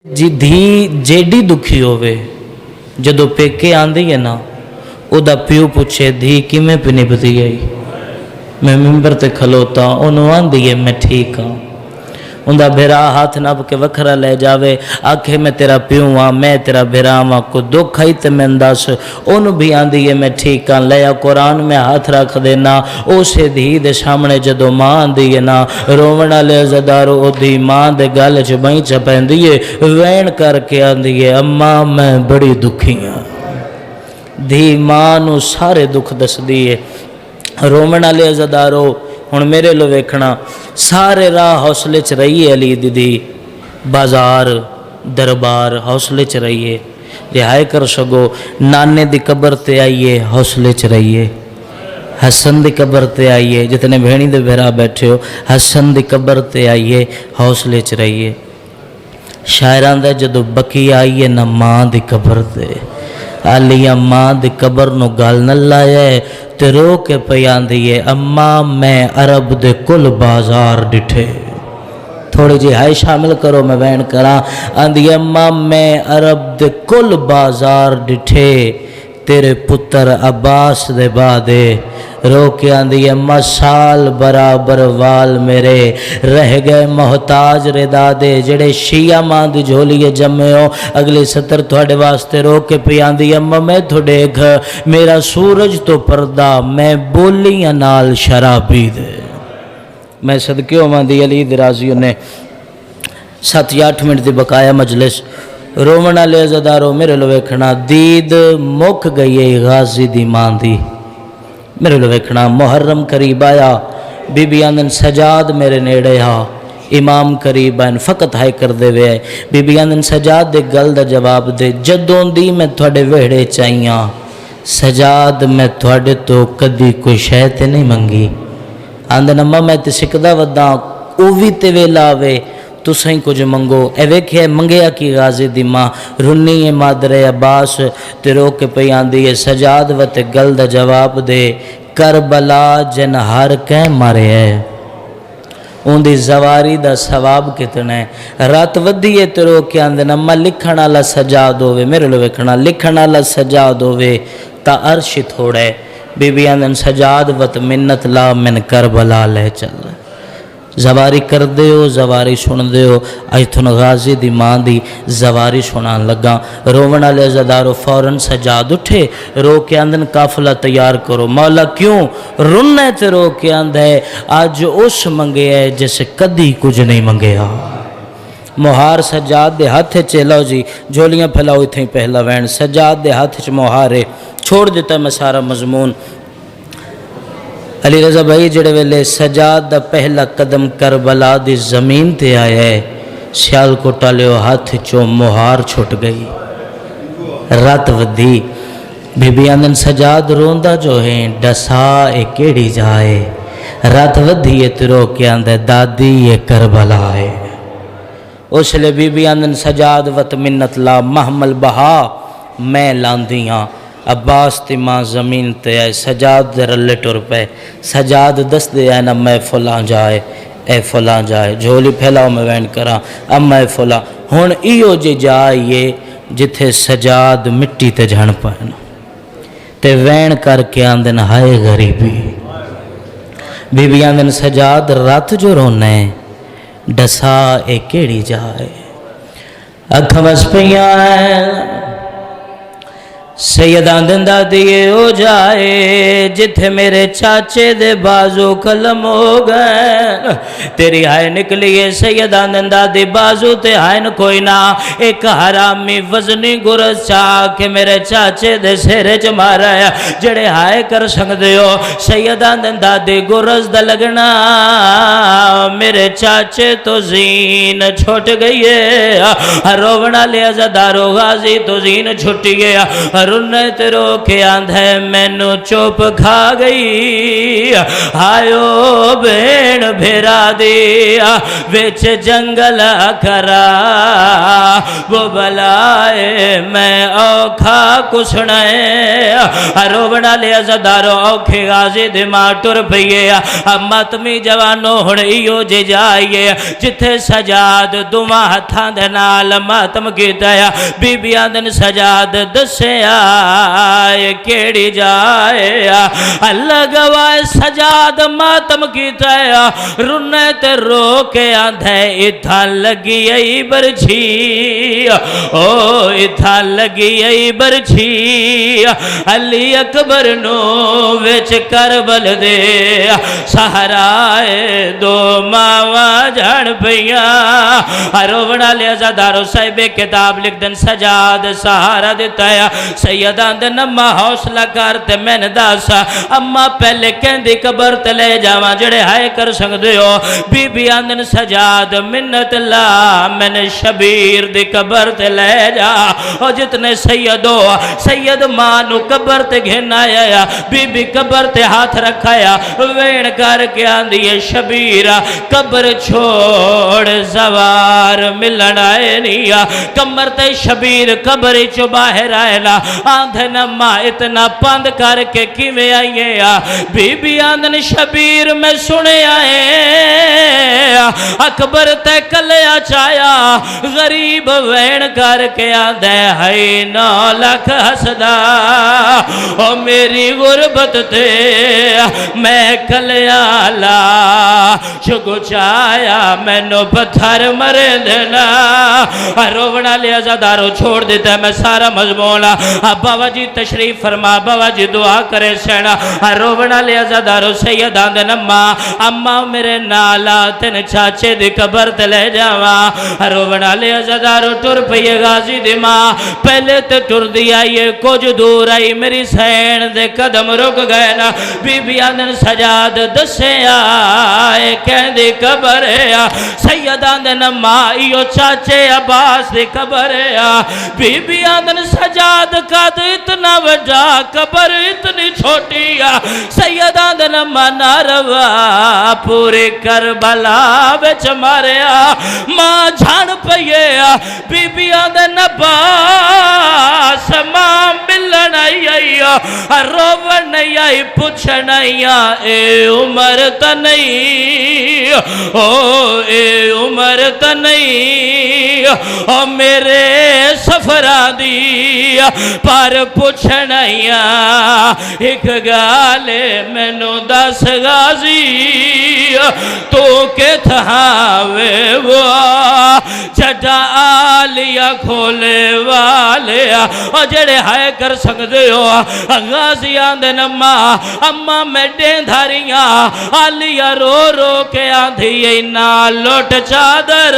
जी धी जेडी दुखी होवे जदों पेके आंदी है ना उदा प्यो पूछे धी किवें पिनी बदी आई। मैं मिंबर ते खलोता उन्होंने आंदी है मैं ठीक हाँ। उनका भेरा हाथ नप के वखरा ले जावे आखे मैं तेरा प्यो हाँ मैं तेरा भेरा हाँ को दुख आई तो मैं दस उन भी आंदी है मैं ठीक हाँ। लिया कुरान में हाथ रख देना उसे धी दे सामने जदों माँ आंदी है ना रोवण वाले अज़ादारो ओदी माँ दे गल च बही च पैंदी है वैन करके आंदी है अम्मा मैं बड़ी दुखी हाँ। धी माँ नू सारे दुख दसदी है। रोवण वाले अज़ादारो हुण मेरे लो वेखना सारे राह हौसले च रहिए अली दीदी बाजार दरबार हौसले च रहिए रिहाय कर सको नाने दी कबर ते आइए हौसले च रहिए। हसन दी कबर ते आइए जितने भेणी दे भेरा बैठे हो हसन दी कबर ते आइए हौसले च रहिए। शायरां दा जदों बकी आइए ना माँ दी कबर ते आलिया माँ दी कबर नू गल न लाए ते रो के पई आंदी है अम्मा मैं अरब दे कुल बाजार डिठे। थोड़ी जी हाय शामिल करो मैं बहन करा आंदी अम्मा मैं अरब दे कुल बाजार डिठे तेरे पुत्र अब्बास दे बादे। रो के आंदी अम्मा साल बराबर वाल मेरे रह गए मोहताज रे दादे जेड़े शिया मां दी झोली जमे हो। अगली सतर थोड़े वास्ते रो के पी आंदी अम्मा मैं थोड़े घर मेरा सूरज तो पर्दा मैं बोलियां नाल शराबी दे। मैं सदके होवां दी अली दराजी ने 7 या 8 मिनट की बकाया मजलिस रोवण वाले अज़ादारो मेरे लो वेखना दीद मुक गई है गाजी दी मां दी। मेरे लो वेखना मुहर्रम करीब आया बीबी आंदन सजाद मेरे नेड़े हा इमाम करीब आन फकत हाय कर दे वे बीबी आंदन सजाद दे गल दा जवाब दे जदों दी मैं थोड़े वेड़े चाहिया सजाद मैं थोड़े तो कदी कोई शै ते नहीं मंगी। आंदन अम्मा मैं ते सिकदा वदा ओ भी ते वेला आवे तुसां कुछ मंगो ए वेखे मंगया कि गाजी दी मां रुन्नी है मादरे अब्बास ते रो के पई आंदी है सजाद वत गल दा जवाब दे करबला जन हर कै मारे है उनकी जवारी दा सवाब कितना है। रात वधी है ते रो के आंदे अम्मा लिखण वाला सजाद होवे मेरे लो वेखना लिखण वाला सजाद होवे ता अर्श थोड़ा है। बीबी आंदन सजाद वत मिन्नत ला मिन करबला ले चल जवारी कर दे हो जवारी सुन दे हो अज तुन गाजी दी मां दी जवारी सुनान लगा। रोवण वाले अज़ादारो फौरन सजाद उठे रो के आंदन काफिला तैयार करो मौला क्यों रुन्ना ते रो के आंदा है अज उस मंगे है जिसे कदी कुछ नहीं मंगया। मुहार सजाद दे हाथ च लो जी झोलियां फैलाओ इत्थे पहला वैन सजाद दे हाथ च मुहार है छोड़ दिता मैं सारा मजमून। अली रज़ा भाई जड़े वेले सजाद दा पहला कदम करबला दी जमीन ते आया है सियालकोट वाले हाथ चो मुहार छुट गई। रात वधी बीबी आंदन सजाद रोंदा जो है डसा ए केड़ी जाए रात वधी है तिरो के आंदा दादी ये करबला है। उसले बीबी आंदन सजाद वत मिन्नत ला महमल बहा मैं लांदी हाँ अब्बास ती मां जमीन ते आए सजाद दे रले टुर पे सजाद दस दे आए ना मैं फुला जाए ए फुला जाए झोली फैलाओ मैं वैन करा अब मैं फुला हुण इहो जी जाइए जिथे सजाद मिट्टी ते झण पैन ते वैन करके आंदन हाय गरीबी। बीबी आंदन सजाद रात जो रोना है डसा ए केड़ी जाए अख वस पिया सैयदा दिंदा दिए हो जाए जिथे मेरे चाचे दे बाजू कलम हो गए तेरी हाय निकली है सैयदा दिंदा दी बाजू ते हाय न कोई ना एक हरामी वजनी गुरज चा के मेरे चाचे दे सिरे च मारा है जड़े हाय कर सकदे हो सैयदा दिंदा दी गुरज दा लगना मेरे चाचे तो जीन छुट गई है। रोवण वाले अज़ादारो गाजी तो जीन छुट गया रुने ते रो के आंधे मैनू चुप खा गई। आयो भेण भेरा दिया विच जंगल करा वो बलाए मैं औखा कुसने। रोवना ले अज़दारो औखे गाजी दिमाग टुर पईए। मातमी जवानो हुण इहो जे जाइए जिथे सजाद दुआ हथां दे नाल मातम कीता। बीबी आंदन सजाद दस्सिया केड़ी जाए। अल्लाह गवाए सजाद मातम कीता। रुने ते रो के आंधे इथा लगी आई बरछी। ओ इथा लगी आई बरछी। अली अकबर नो विच करबल दे सहाराए दो मावा जान पईया। रोवना ले अज़ादारो साहिबे किताब लिख दन सजाद सहारा दिता है। सैयदा दे नम्मा हौसला कर ते मैन दस अम्मा पहले कहंदी कबर ते ले जावां जड़े हाय कर सकदे हो। बीबी आंदन सजाद मिन्नत ला मैंने शबीर दी कबर ते ले जा। और जितने सैयदो सैयद मां नु कबर ते घेन आया। बीबी कबर ते हाथ रखाया वेण करके आंदी है शबीर कबर छोड़ सवार मिलन आए निया। कमर ते शबीर कबर चो बाहर आएला आंधे नम्मा इतना पंद करके किवें आइए। बीबी आंदन शबीर मैं सुने आए अकबर ते कलिया चाया। गरीब वैन करके आंदे है 9 लाख हसदा। ओ मेरी गुरबत ते मैं कलिया ला शुगु चाया मैनू पत्थर मरे देना। रोवना ले अज़ादारो छोड़ देता मैं सारा मजमून। बाबा जी तशरीफ फरमा बाबा जी दुआ करे सेना। रोवना ले अज़ादारो सैयदा दे नम्मा अम्मा मेरे नाला तेन चाचे दी कबर ते ले जावा। रोवना ले अज़ादारो टुर पईए गाजी दी मां पहले ते टुर दिया ये कुछ दूर आई मेरी सैन दे कदम रुक गए ना। बीबी आंदन सजाद दस्सिया कहंदी कबर है सैयदा दे नम्मा इयो चाचे अब्बास दी कबर है। बीबी आंदन सजाद कद इतना वड्डा कबर इतनी छोटी। सैयदा दे नम्मा नारवा पूरे करबला विच मारिया। मां जान पईए बीबी आंदन अब्बास मां मिलन आई रोवन आई पुछन आई ए उम्र त नहीं ओ ए उम्र त नहीं ओ मेरे सफरा दी पर पुछन आई एक गाल मैनू दस गाजी तू के थावे वो जड़ा आलिया खोले वाले और जड़े हाय कर सकते हो। गाजियां दे नम्मा अम्मा मेडे धारियां आलिया रो रो के आंधी ना लुट चादर